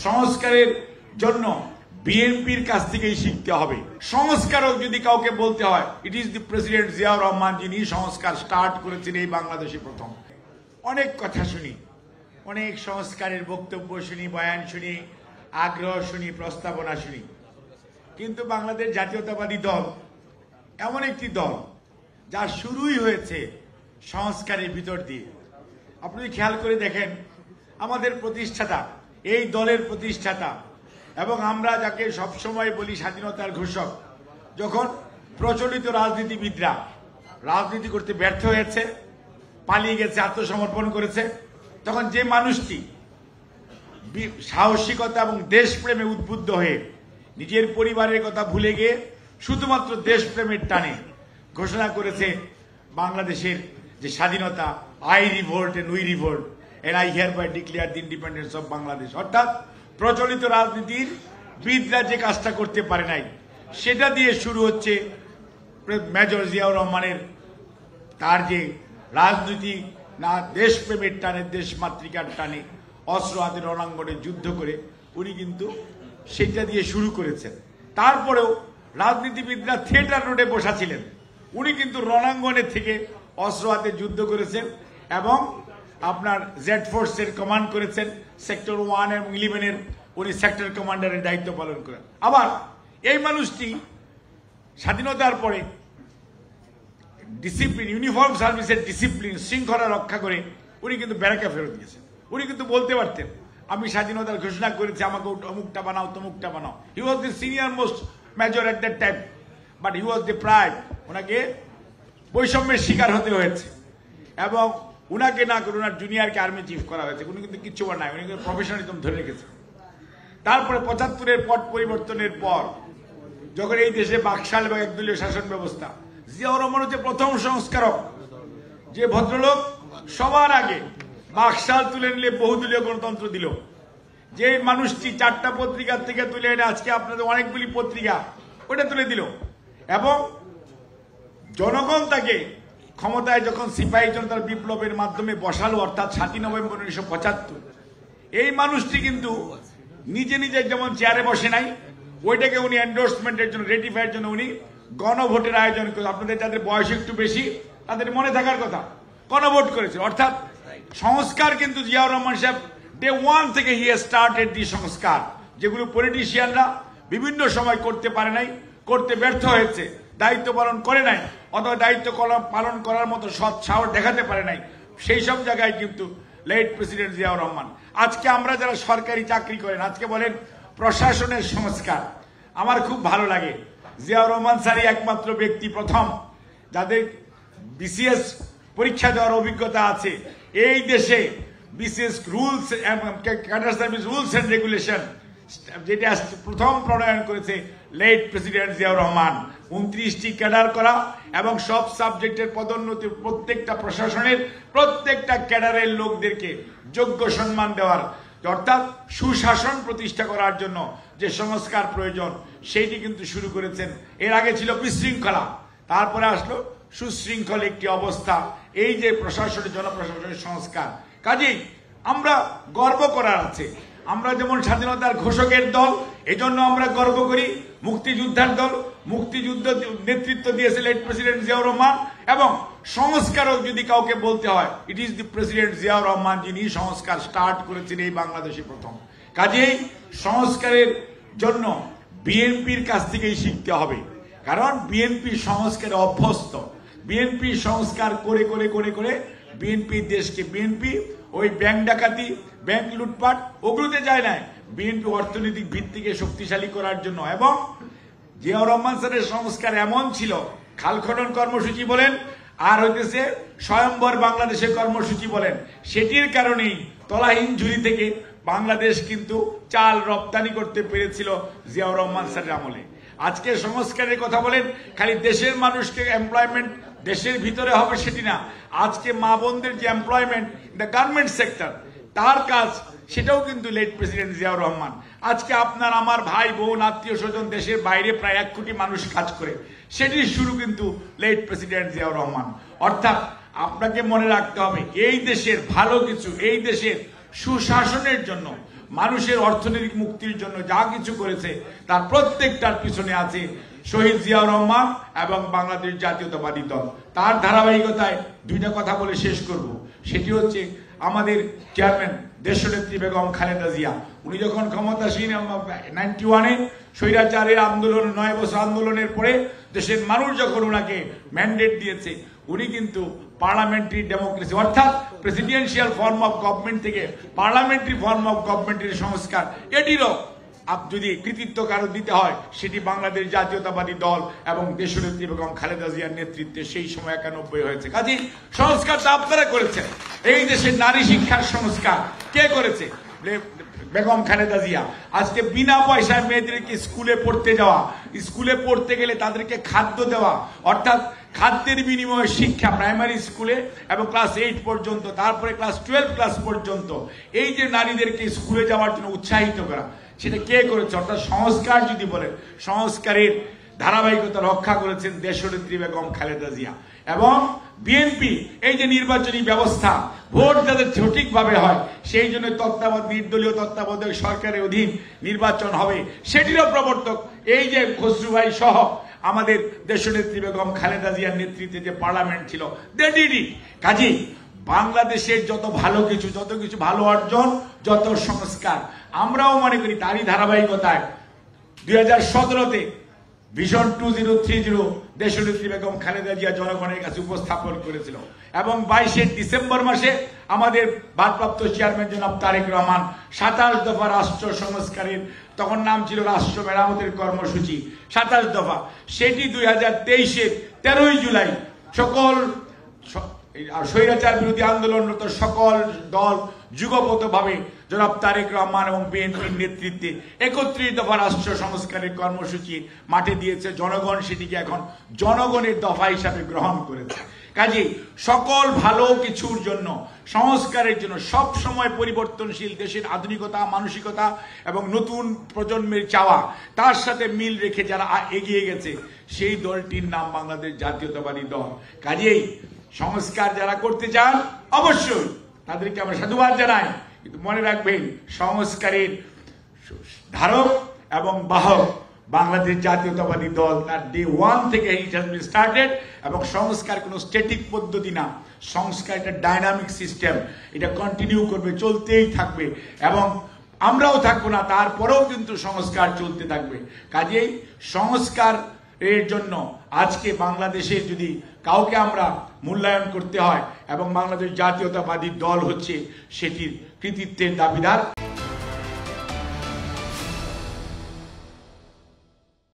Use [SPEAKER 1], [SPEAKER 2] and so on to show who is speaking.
[SPEAKER 1] সংস্কারের জন্য বিএনপির কাছ থেকেই শিখতে হবে। সংস্কারক যদি কাউকে বলতে হয়, it is the president Ziaur Rahman, যিনি সংস্কার স্টার্ট করেছেন এই বাংলাদেশে প্রথম। অনেক কথা শুনি, অনেক সংস্কারের বক্তব্য শুনি, বয়ান শুনি, আগ্রহ শুনি, প্রস্তাবনা শুনি, কিন্তু বাংলাদেশ জাতীয়তাবাদী দল এমন একটি দল যা শুরুই হয়েছে সংস্কারের ভিতর দিয়ে। আপনি খেয়াল করে দেখেন, আমাদের প্রতিষ্ঠাতা, এই দলের প্রতিষ্ঠাতা এবং আমরা যাকে সবসময় বলি স্বাধীনতার ঘোষক, যখন প্রচলিত রাজনীতিবিদরা রাজনীতি করতে ব্যর্থ হয়েছে, পালিয়ে গেছে, আত্মসমর্পণ করেছে, তখন যে মানুষটি সাহসিকতা এবং দেশপ্রেমে উদ্বুদ্ধ হয়ে নিজের পরিবারের কথা ভুলে গিয়ে শুধুমাত্র দেশপ্রেমের টানে ঘোষণা করেছে বাংলাদেশের যে স্বাধীনতা, I revolt and we revolt and I hereby declare the independence of Bangladesh. অর্থাৎ প্রচলিত রাজনীতির বিদরা যে কাজটা করতে পারে নাই, সেটা দিয়ে শুরু হচ্ছে মেজর জিয়াউর রহমানের তার যে রাজনীতি, না দেশপ্রেমের টানে, দেশমাতৃকার টানে অস্ত্র হাতে রণাঙ্গনে যুদ্ধ করে উনি কিন্তু সেটা দিয়ে শুরু করেছেন। তারপরেও রাজনীতিবিদরা থিয়েটার রোডে বসা ছিলেন, উনি কিন্তু রণাঙ্গনে থেকে অস্ত্র হাতে যুদ্ধ করেছেন এবং আপনার জেড ফোর্সের কমান্ড করেছেন। সেক্টর 1 এবং 11-এর উনি সেক্টর কমান্ডারের দায়িত্ব পালন করেন। আবার এই মানুষটি স্বাধীনতার পরে ডিসিপ্লিন, ইউনিফর্ম সার্ভিসের ডিসিপ্লিন, শৃঙ্খলা রক্ষা করে উনি কিন্তু ব্যারাকে ফেরত গেছেন। উনি কিন্তু বলতে পারতেন, আমি স্বাধীনতার ঘোষণা করেছি, আমাকে অমুকটা বানাও, তমুকটা বানাও। He was the senior most major at that time, but he was the pride. ওনাকে বৈষম্যের শিকার হতে হয়েছে এবং উনাকে না করে ওনার জুনিয়রকে আর্মি চিফ করা হয়েছে। উনি কিন্তু কিচ্ছু নাই, উনি কিন্তু প্রফেশনালিজম ধরে রেখেছে। তারপরে 75-এর পট পরিবর্তনের পর যখন এই দেশে বাকশাল এবং একদলীয় শাসন ব্যবস্থা, জিয়াউর রহমান হচ্ছে প্রথম সংস্কারক, যে ভদ্রলোক সবার আগে বাকশাল তুলে নিলে বহুদলীয় গণতন্ত্র দিল। যে মানুষটি 4টা পত্রিকার থেকে তুলে এনে আজকে আপনাদের অনেকগুলি পত্রিকা, ওটা তুলে দিল এবং জনগণ তাকে ক্ষমতায় যখন সিপাহী জনতার বিপ্লবের মাধ্যমে বসালো, অর্থাৎ 7ই নভেম্বর 1975, এই মানুষটি কিন্তু নিজে নিজে যেমন চেয়ারে বসে নাই, ওইটাকে উনি এন্ডোর্সমেন্টের জন্য, রেটিফাইয়ের জন্য উনি গণভোটের আয়োজন করে, আপনাদের যাদের বয়স একটু বেশি তাদের মনে থাকার কথা, গণভোট করেছে। অর্থাৎ সংস্কার কিন্তু জিয়াউর রহমান সাহেব ডে 1 থেকে হি স্টার্টেড দি সংস্কার, যেগুলো পলিটিশিয়ানরা বিভিন্ন সময় করতে পারে নাই, করতে ব্যর্থ হয়েছে, দায়িত্ব পালন করে নাই, অথবা দায়িত্ব পালন করার মতো সৎ সাহস দেখাতে পারে নাই, সেই সব জায়গায় কিন্তু লেট প্রেসিডেন্ট জিয়াউর রহমান। আজকে আমরা যারা সরকারি চাকরি করেন, আজকে বলেন প্রশাসনের সংস্কার, আমার খুব ভালো লাগে। জিয়াউর রহমান স্যারই একমাত্র ব্যক্তি প্রথম যাদের বিসিএস পরীক্ষা দেওয়ার অভিজ্ঞতা আছে এই দেশে। BCS rules, cadre service rules and regulation, যেটা প্রথম প্রণয়ন করেছে লেট প্রেসিডেন্ট জিয়াউর রহমান। 29টি ক্যাডার করা এবং সব সাবজেক্টের পদোন্নতি, প্রত্যেকটা প্রশাসনের প্রত্যেকটা ক্যাডারের লোকদেরকে যোগ্য সম্মান দেওয়ার, অর্থাৎ সুশাসন প্রতিষ্ঠা করার জন্য যে সংস্কার প্রয়োজন সেইটি কিন্তু শুরু করেছেন। এর আগে ছিল বিশৃঙ্খলা, তারপরে আসলো সুশৃঙ্খল একটি অবস্থা, এই যে প্রশাসনের, জনপ্রশাসনের সংস্কার। কাজেই আমরা গর্ব করার আছে। আমরা যেমন স্বাধীনতার ঘোষকের দল, এজন্য আমরা গর্ব করি। মুক্তিযোদ্ধার দল, মুক্তিযুদ্ধ নেতৃত্ব দিয়েছে লেট প্রেসিডেন্ট জিয়াউর রহমান। এবং সংস্কারক যদি কাউকে বলতে হয়, it is the president Ziaur Rahman, যিনি সংস্কার স্টার্ট করেছেন এই বাংলাদেশে প্রথম। কাজেই সংস্কারের জন্য বিএনপির কাছ থেকেই শিখতে হবে, কারণ বিএনপি সংস্কারে অভ্যস্ত। বিএনপি সংস্কার করে করে করে করে বিএনপি দেশকে, বিএনপি ওই ব্যাংক ডাকাতি, ব্যাংক লুটপাট ওগুলোতে যায় না, বিএনপি অর্থনৈতিক ভিত্তিকে শক্তিশালী করার জন্য। এবং জিয়াউর রহমান স্যারের সংস্কার এমন ছিল, খাল খনন কর্মসূচি বলেন আর হইতেছে স্বয়ম্বর বাংলাদেশের কর্মসূচি বলেন, সেটির কারণেই তলাহীন ঝুলি থেকে বাংলাদেশ কিন্তু চাল রপ্তানি করতে পেরেছিল জিয়াউর রহমান স্যারের আমলে। আজকে সংস্কারের কথা বলেন, খালি দেশের মানুষকে এমপ্লয়মেন্ট দেশের ভিতরে হবে সেটি না, আজকে মা বোনদের যে এমপ্লয়মেন্ট, দ্য গার্মেন্ট সেক্টর, তার কাজ সেটাও কিন্তু লেট প্রেসিডেন্ট জিয়াউর রহমান। আজকে আপনার আমার ভাই বোন আত্মীয় স্বজন দেশের বাইরে প্রায় 1 কোটি মানুষ কাজ করে, সেটির শুরু কিন্তু লেট প্রেসিডেন্ট জিয়াউর রহমান। অর্থাৎ আপনাকে মনে রাখতে হবে, এই দেশের ভালো কিছু, এই দেশের সুশাসনের জন্য, মানুষের অর্থনৈতিক মুক্তির জন্য যা কিছু করেছে তার প্রত্যেকটার পিছনে আছে শহীদ জিয়াউর রহমান এবং বাংলাদেশ জাতীয়তাবাদী দল। তার ধারাবাহিকতায় দুইটা কথা বলে শেষ করব। সেটি হচ্ছে আমাদের চেয়ারম্যান দেশনেত্রী বেগম খালেদা জিয়া, উনি যখন ক্ষমতাসীন 91-এ স্বৈরাচারের আন্দোলন 9 বছর আন্দোলনের পরে দেশের মানুষ যখন ওনাকে ম্যান্ডেট দিয়েছে, উনি কিন্তু পার্লামেন্টারি ডেমোক্রেসি অর্থাৎ প্রেসিডেন্সিয়াল ফর্ম অফ গভর্নমেন্ট থেকে পার্লামেন্টারি ফর্ম অফ গভর্নমেন্টের সংস্কার, এটিরও যদি কৃতিত্ব কারো দিতে হয় সেটি বাংলাদেশ জাতীয়তাবাদী দল এবং দেশনেত্রী বেগম খালেদা জিয়ার নেতৃত্বে সেই সময় 91 হয়েছে। কাজেই সংস্কারটা আপনারা করেছেন। এই দেশের নারী শিক্ষার সংস্কার কে করেছে? বেগম খালেদা জিয়া। আজকে বিনা পয়সায় মেয়েদেরকে স্কুলে পড়তে যাওয়া, স্কুলে পড়তে গেলে তাদেরকে খাদ্য দেওয়া, অর্থাৎ খাদ্যের বিনিময়ে শিক্ষা প্রাইমারি স্কুলে এবং ক্লাস 8 পর্যন্ত, তারপরে ক্লাস 12 ক্লাস পর্যন্ত, এই যে নারীদেরকে স্কুলে যাওয়ার জন্য উৎসাহিত করা, সেটা কে করেছে? অর্থাৎ সংস্কার যদি বলেন, সংস্কারের ধারাবাহিকতা রক্ষা করেছেন দেশনেত্রী বেগম খালেদা জিয়া। এবং বিএনপি এই যে নির্বাচনী ব্যবস্থা, ভোট যাতে সঠিকভাবে হয় সেই জন্য নির্দলীয় তত্ত্বাবধায়ক সরকারের অধীন নির্বাচন হবে, সেটিরও প্রবর্তক এই যে খসরু ভাই সহ আমাদের দেশনেত্রী বেগম খালেদা জিয়ার নেতৃত্বে যে পার্লামেন্ট ছিল, দে ডিড ইট। কাজেই বাংলাদেশের যত কিছু ভালো অর্জন, যত সংস্কার, আমরাও মনে করি তারই ধারাবাহিকতায় 2017-তে ভিশন 2030 দেশনেত্রী বেগম খালেদা জিয়া জনগণের কাছে উপস্থাপন করেছিল এবং 22শে ডিসেম্বর মাসে আমাদের ভারপ্রাপ্ত চেয়ারম্যান জনাব তারেক রহমান 27 দফা রাষ্ট্র সংস্কারের, তখন নাম ছিল রাষ্ট্র মেরামতের কর্মসূচি 27 দফা, সেটি 2023-এর 13ই জুলাই সকল স্বৈরাচার বিরোধী আন্দোলনরত সকল দল যুগপতভাবে জনাব তারেক রহমান এবং বিএনপির নেতৃত্বে 31 দফা রাষ্ট্র সংস্কারের কর্মসূচি মাঠে দিয়েছে। জনগণ সেটিকে এখন জনগণের দফা হিসাবে গ্রহণ করেছে। কাজেই সকল ভালো কিছুর জন্য, সংস্কারের জন্য সব সময় পরিবর্তনশীল দেশের আধুনিকতা, মানসিকতা এবং নতুন প্রজন্মের চাওয়া, তার সাথে মিল রেখে যারা এগিয়ে গেছে, সেই দলটির নাম বাংলাদেশ জাতীয়তাবাদী দল। কাজেই সংস্কার যারা করতে চান অবশ্যই তাদেরকে আমরা সাধুবাদ জানাই, কিন্তু মনে রাখবেন সংস্কারের ধারক এবং বাহক বাংলাদেশ জাতীয়তাবাদী দল। তার ডে 1 থেকে ইট হ্যাজ বিন স্টার্টেড। এবং সংস্কার কোনো স্ট্যাটিক পদ্ধতি না, সংস্কার একটা ডাইনামিক সিস্টেম, এটা কন্টিনিউ করবে, চলতেই থাকবে এবং আমরাও থাকবো না, তারপরেও কিন্তু সংস্কার চলতে থাকবে। কাজেই সংস্কার এর জন্য আজকে বাংলাদেশে যদি কাউকে আমরা মূল্যায়ন করতে হয় এবং বাংলাদেশ জাতীয়তাবাদী দল হচ্ছে সেটির কৃতিত্বের দাবিদার।